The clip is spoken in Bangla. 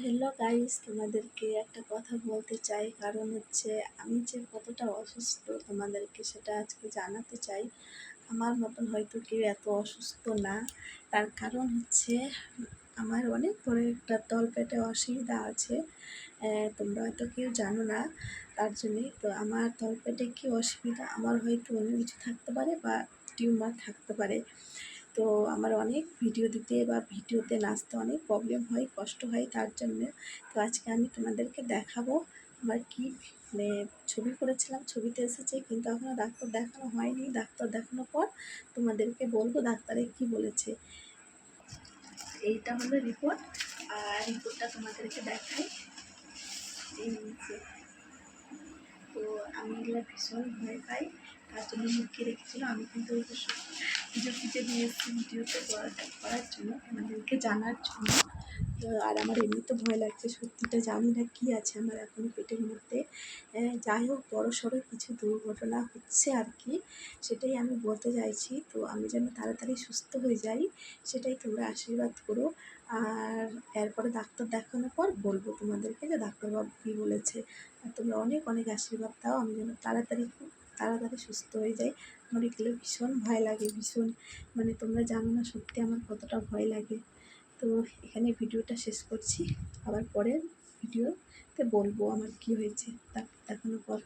হ্যালো গাইস, তোমাদেরকে একটা কথা বলতে চাই। কারণ হচ্ছে আমি যে কতটা অসুস্থ তোমাদেরকে সেটা আজকে জানাতে চাই। আমার মতন হয়তো কেউ এত অসুস্থ না। তার কারণ হচ্ছে আমার অনেক বড় একটা তলপেটে অসুবিধা আছে। তোমরা হয়তো কেউ জানো না, তার জন্যই তো আমার তলপেটে কি অসুবিধা, আমার হয়তো অন্য কিছু থাকতে পারে বা টিউমার থাকতে পারে। তো আমার অনেক ভিডিও দিতে বা ভিডিওতে নাচতে অনেক প্রবলেম হয়, কষ্ট হয় তার জন্য। তো আজকে আমি তোমাদেরকে দেখাবো আমার কি মানে ছবি করেছিলাম, ছবিতে এসেছে, কিন্তু এখনও ডাক্তার দেখানো হয়নি। ডাক্তার দেখানোর পর তোমাদেরকে বলবো ডাক্তারে কি বলেছে। এইটা হলো রিপোর্ট, আর রিপোর্টটা তোমাদেরকে দেখাই। এই যে, তো আমি এগুলো ভীষণ ভয় পাই, তার জন্য লুকিয়ে রেখেছিল। আমি কিন্তু পুজো পুজো দিয়ে এসেছি ভিডিওতে করার জন্য, আমাদেরকে জানার জন্য। তো আর আমার এমনিতে ভয় লাগছে, সত্যিটা জানি না কী আছে আমার এখনও পেটের মধ্যে। যাই হোক, বড় সড়ো কিছু দুর্ঘটনা হচ্ছে আর কি, সেটাই আমি বলতে চাইছি। তো আমি যেন তাড়াতাড়ি সুস্থ হয়ে যাই, সেটাই তোমরা আশীর্বাদ করো। আর এরপরে ডাক্তার দেখানোর পর বলবো তোমাদেরকে যে ডাক্তারবাবু কী বলেছে। আর তোমরা অনেক অনেক আশীর্বাদ দাও, আমি যেন তাড়াতাড়ি খুব তাড়াতাড়ি সুস্থ হয়ে যাই। আমার এগুলো ভীষণ ভয় লাগে, ভীষণ, মানে তোমরা জানো না সত্যি আমার কতটা ভয় লাগে। তো এখানে ভিডিওটা শেষ করছি, আবার পরের ভিডিওতে বলবো আমার কি হয়েছে ডাক্তার দেখানোর পর।